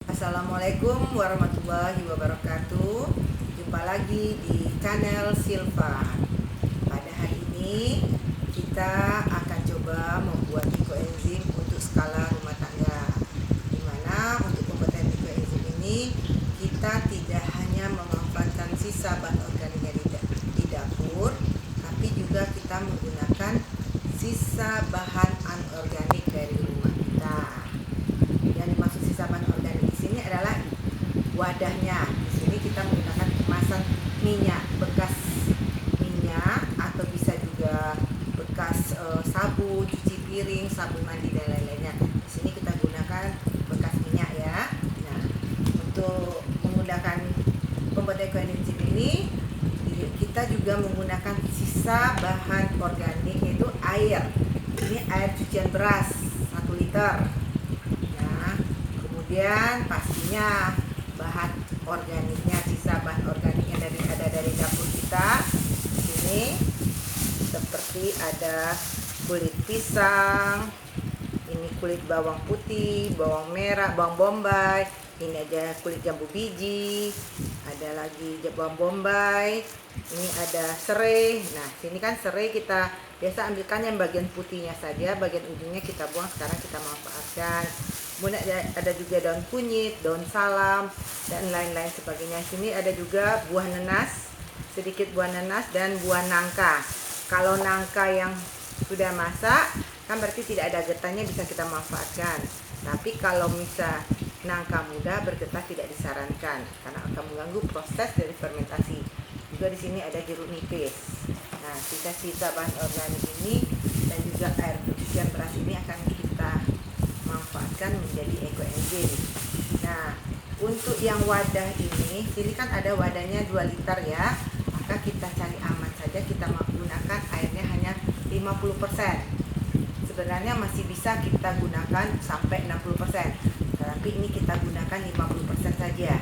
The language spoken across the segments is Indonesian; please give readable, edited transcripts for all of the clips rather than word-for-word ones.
Assalamualaikum warahmatullahi wabarakatuh. Jumpa lagi di channel Silva. Pada hari ini kita akan coba membuat ekoenzim untuk skala rumah tangga, dimana untuk pembuatan ekoenzim ini kita tidak hanya memanfaatkan sisa bahan organiknya di dapur, tapi juga kita menggunakan sisa bahan anorganik dari rumah kita. Yang dimaksud sisa bahan organik di sini adalah wadahnya. Di sini kita menggunakan kemasan minyak, bekas minyak, atau bisa juga bekas sabun, cuci piring, sabun mandi dan lain-lainnya. Di sini kita gunakan bekas minyak ya. Nah, untuk menggunakan pembuatan ekoenzim ini kita juga menggunakan sisa bahan organik, yaitu air. Ini air cucian beras 1 liter. Kemudian pastinya bahan organiknya, sisa bahan organiknya ada dari dapur kita. Ini seperti ada kulit pisang, ini kulit bawang putih, bawang merah, bawang bombay, ini ada kulit jambu biji, ada lagi bawang bombay, ini ada serai. Nah, sini kan serai kita biasa ambilkan yang bagian putihnya saja, bagian ujungnya kita buang, sekarang kita manfaatkan. Kemudian ada juga daun kunyit, daun salam, dan lain-lain sebagainya. Sini ada juga buah nanas, sedikit buah nanas dan buah nangka. Kalau nangka yang sudah masak, kan berarti tidak ada getahnya, bisa kita manfaatkan. Tapi kalau misal nangka muda bergetah tidak disarankan karena akan mengganggu proses dari fermentasi. Juga di sini ada jeruk nipis. Nah, sisa-sisa bahan organik ini dan juga air cucian beras ini akan kita manfaatkan menjadi ekoenzim. Nah, untuk yang wadah ini, sini kan ada wadahnya 2 liter ya. Maka kita cari aman saja, kita menggunakan airnya hanya 50%. Sebenarnya masih bisa kita gunakan sampai 60%. Tapi ini kita gunakan 50% saja.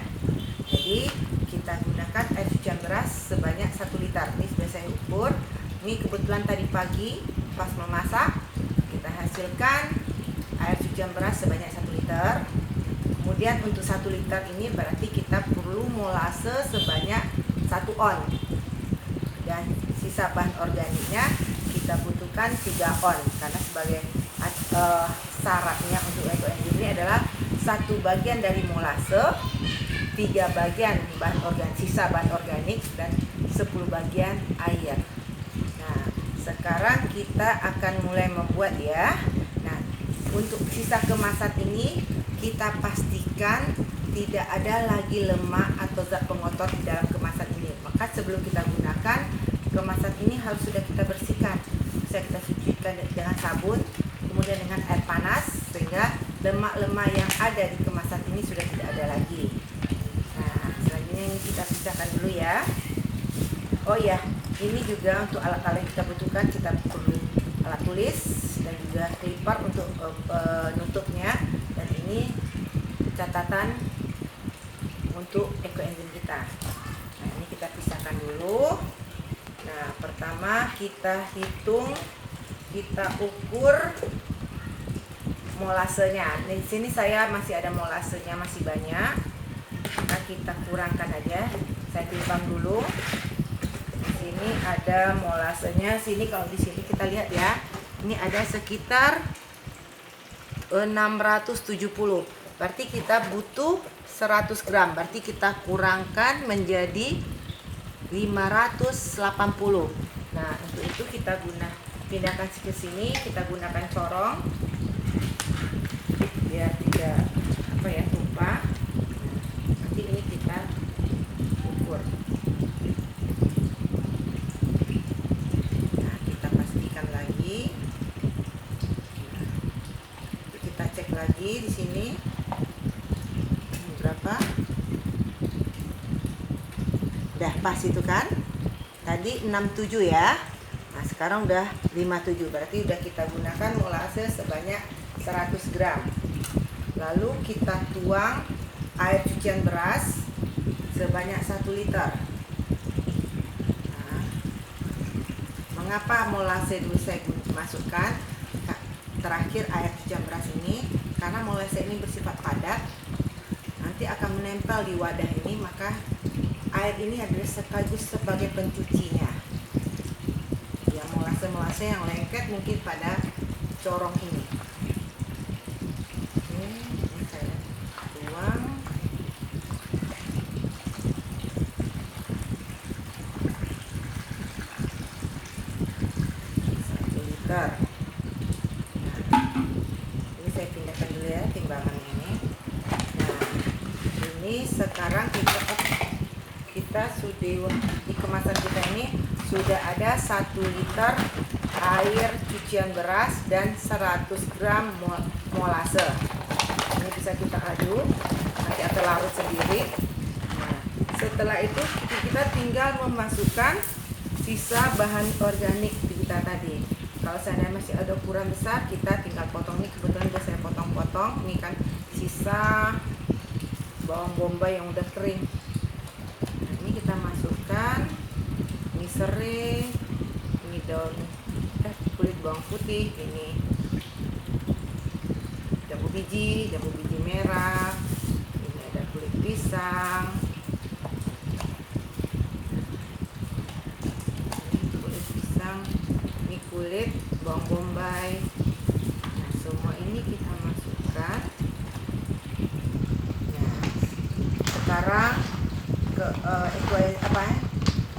Jadi, kita gunakan air cucian beras sebanyak 1 liter. Ini sudah saya ukur. Ini kebetulan tadi pagi pas memasak, kita hasilkan air cucian beras sebanyak 1 liter. Kemudian untuk 1 liter ini berarti kita perlu molase sebanyak 1 on. Dan sisa bahan organiknya kita butuhkan 3 on. Karena sebagai syaratnya untuk ekoenzim ini adalah 1 bagian dari molase, 3 bagian bahan organik, sisa bahan organik, dan 10 bagian air. Nah, sekarang kita akan mulai membuat ya. Nah, untuk sisa kemasan ini kita pastikan tidak ada lagi lemak atau zat pengotor di dalam kemasan ini. Maka sebelum kita gunakan kemasan ini harus sudah kita bersihkan. Bisa kita cucikan dengan sabun, kemudian dengan air panas, sehingga lemak-lemak yang ada di kemasan ini sudah tidak ada lagi. Nah, selanjutnya ini kita pisahkan dulu ya. Oh ya, ini juga untuk alat-alat yang kita butuhkan, kita perlu alat tulis dan juga clipper untuk penutupnya, dan ini catatan untuk ekoenzim kita. Nah, ini kita pisahkan dulu. Nah, pertama kita hitung, kita ukur molasenya. Di sini saya masih ada molasenya, masih banyak. Maka kita kurangkan aja. Saya timbang dulu. Di sini ada molasenya. Sini kalau di sini kita lihat ya. Ini ada sekitar 670. Berarti kita butuh 100 gram. Berarti kita kurangkan menjadi 580. Nah, untuk itu kita pindahkan ke sini, kita gunakan corong biar tidak tumpah. Nanti ini kita ukur. Nah, kita pastikan lagi. Nah, kita cek lagi di sini berapa. Udah pas itu kan? Tadi 67 ya. Nah, sekarang udah 57. Berarti udah kita gunakan molase sebanyak 100 gram. Lalu kita tuang air cucian beras sebanyak 1 liter. Nah, mengapa molase dulu saya masukkan? Terakhir air cucian beras ini, karena molase ini bersifat padat. akan menempel di wadah ini, maka air ini adalah sekaligus sebagai pencucinya. Ya, molase yang lengket mungkin pada corong ini. Oke, ini saya tuang. 1 liter. Nah, ini saya pindahkan dulu ya timbangan ini. Nah, ini sekarang kita sudah di kemasan kita ini sudah ada 1 liter air cucian beras dan 100 gram molase. Ini bisa kita aduk nanti akan larut sendiri. Nah, setelah itu kita tinggal memasukkan sisa bahan organik kita tadi. Kalau seandainya masih ada ukuran besar, kita tinggal potong. Ini kebetulan udah saya potong-potong. Ini kan sisa bawang bombay yang udah kering. Nah, ini kita masukkan. Ini serai, ini daun kulit bawang putih, ini jambu biji merah, ini ada kulit pisang, ini kulit bawang bombay. Nah, semua ini kita masukkan. Nah, sekarang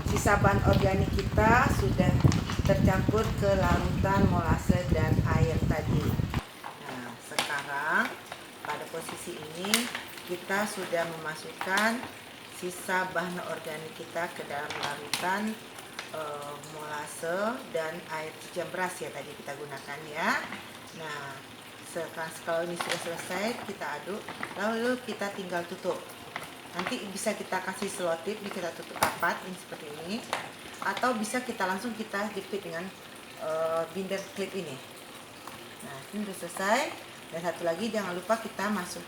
sisa bahan organik kita sudah tercampur ke larutan molase dan air tadi. Nah, sekarang pada posisi ini kita sudah memasukkan sisa bahan organik kita ke dalam larutan molase dan air cucian beras ya tadi kita gunakan ya. Nah, sekarang kalau ini sudah selesai kita aduk, lalu kita tinggal tutup. Nanti bisa kita kasih selotip, kita tutup rapat ini seperti ini, atau bisa kita langsung kita jepit dengan binder klip ini. Nah, ini sudah selesai. Dan satu lagi jangan lupa kita masuk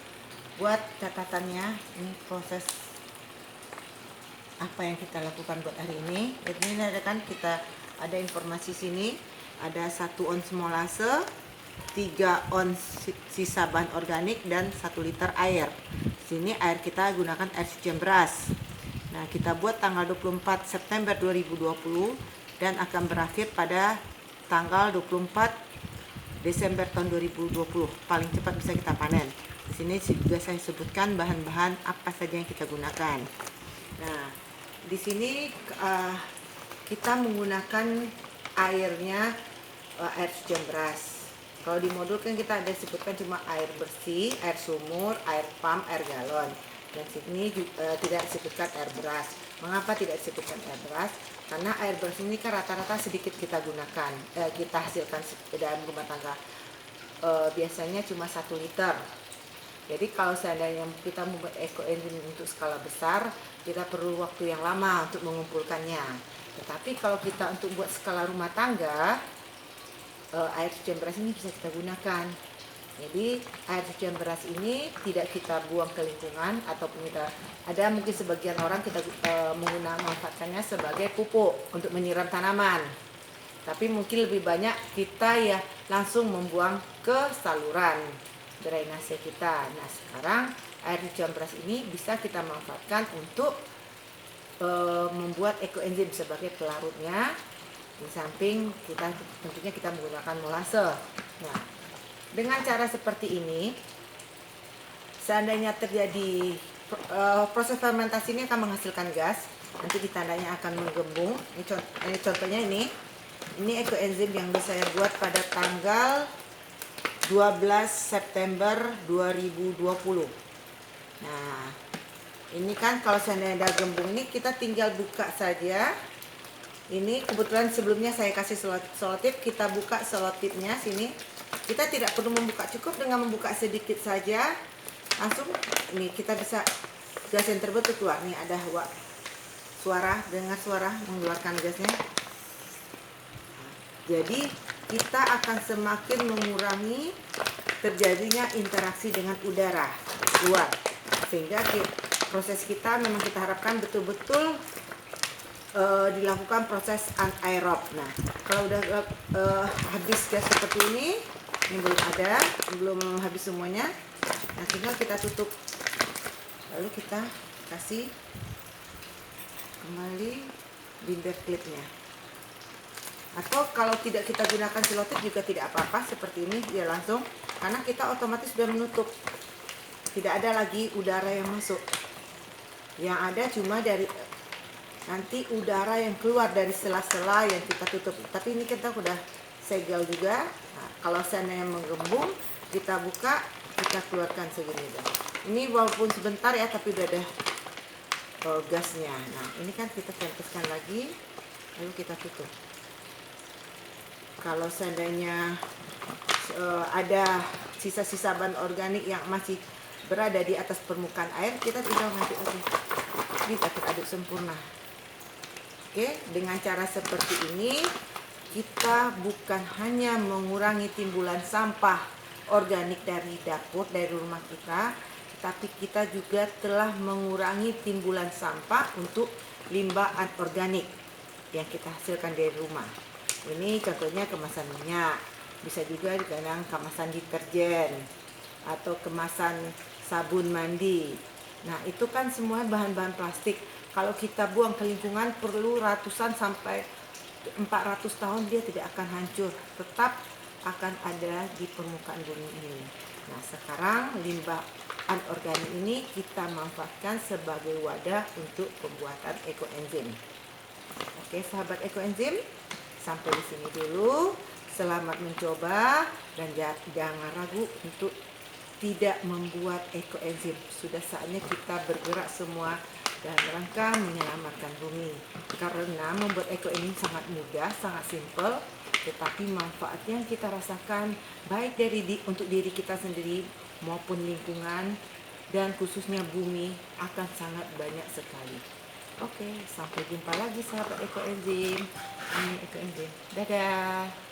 buat catatannya, ini proses apa yang kita lakukan buat hari ini. Jadi ini ada kan kita ada informasi sini, ada 1 ons molase, 3 ons sisa bahan organik dan 1 liter air. Sini air kita gunakan air cucian beras. Nah, kita buat tanggal 24 September 2020 dan akan berakhir pada tanggal 24 Desember tahun 2020. Paling cepat bisa kita panen. Di sini juga saya sebutkan bahan-bahan apa saja yang kita gunakan. Nah, di sini kita menggunakan airnya air cucian beras. Kalau di modul kan kita ada sebutkan cuma air bersih, air sumur, air pump, air galon. Dan sini tidak disebutkan air beras. Mengapa tidak disebutkan air beras? Karena air beras ini kan rata-rata sedikit kita gunakan, kita hasilkan dalam rumah tangga. Biasanya cuma 1 liter. Jadi kalau seandainya kita membuat ekoenzim untuk skala besar, kita perlu waktu yang lama untuk mengumpulkannya. Tetapi kalau kita untuk buat skala rumah tangga, air cucian beras ini bisa kita gunakan. Jadi air cucian beras ini tidak kita buang ke lingkungan, ataupun kita ada mungkin sebagian orang kita manfaatkannya sebagai pupuk untuk menyiram tanaman. Tapi mungkin lebih banyak kita ya langsung membuang ke saluran drainase kita. Nah, sekarang air cucian beras ini bisa kita manfaatkan untuk membuat ekoenzim sebagai pelarutnya. Di samping tentunya kita menggunakan molase. Nah, dengan cara seperti ini, seandainya terjadi proses fermentasi ini akan menghasilkan gas, nanti ditandanya akan menggembung. Ini contohnya ini ekoenzim yang saya buat pada tanggal 12 September 2020. Nah, ini kan kalau seandainya ada gembung ini kita tinggal buka saja. Ini kebetulan sebelumnya saya kasih selotip, kita buka selotipnya sini. Kita tidak perlu membuka, cukup dengan membuka sedikit saja. Langsung ini kita bisa gas yang terbentuk keluar. Nih ada suara, dengar suara mengeluarkan gasnya. Jadi kita akan semakin mengurangi terjadinya interaksi dengan udara luar. Sehingga proses kita memang kita harapkan betul-betul dilakukan proses anaerob. Nah, kalau udah habis gas seperti ini belum habis semuanya. Nah, tinggal kita tutup Lalu kita kasih kembali binder klipnya. Atau kalau tidak kita gunakan selotip juga tidak apa-apa, seperti ini dia langsung, karena kita otomatis sudah menutup, tidak ada lagi udara yang masuk. Yang ada cuma dari nanti udara yang keluar dari sela-sela yang kita tutup. Tapi ini kita udah segel juga. Nah, kalau seandainya menggembung, kita buka, kita keluarkan segini deh. Ini walaupun sebentar ya, tapi udah ada gasnya. Nah, ini kan kita tempelkan lagi, lalu kita tutup. Kalau seandainya ada sisa-sisa bahan organik yang masih berada di atas permukaan air, kita tinggal ngaduk-aduk. Ini aduk sempurna. Oke, dengan cara seperti ini kita bukan hanya mengurangi timbulan sampah organik dari dapur, dari rumah kita, tapi kita juga telah mengurangi timbulan sampah untuk limbah anorganik yang kita hasilkan dari rumah. Ini contohnya kemasan minyak, bisa juga kadang kemasan deterjen atau kemasan sabun mandi. Nah, itu kan semua bahan-bahan plastik. Kalau kita buang ke lingkungan perlu ratusan sampai 400 tahun dia tidak akan hancur, tetap akan ada di permukaan bumi ini. Nah, sekarang limbah anorganik ini kita manfaatkan sebagai wadah untuk pembuatan ekoenzim. Oke, sahabat ekoenzim, sampai di sini dulu. Selamat mencoba dan jangan ragu untuk tidak membuat ekoenzim. Sudah saatnya kita bergerak semua dalam rangka menyelamatkan bumi. Karena membuat ekoenzim sangat mudah, sangat simpel, tetapi manfaatnya yang kita rasakan baik untuk diri kita sendiri maupun lingkungan dan khususnya bumi akan sangat banyak sekali. Oke, sampai jumpa lagi sahabat ekoenzim. Ini ekoenzim. Dadah.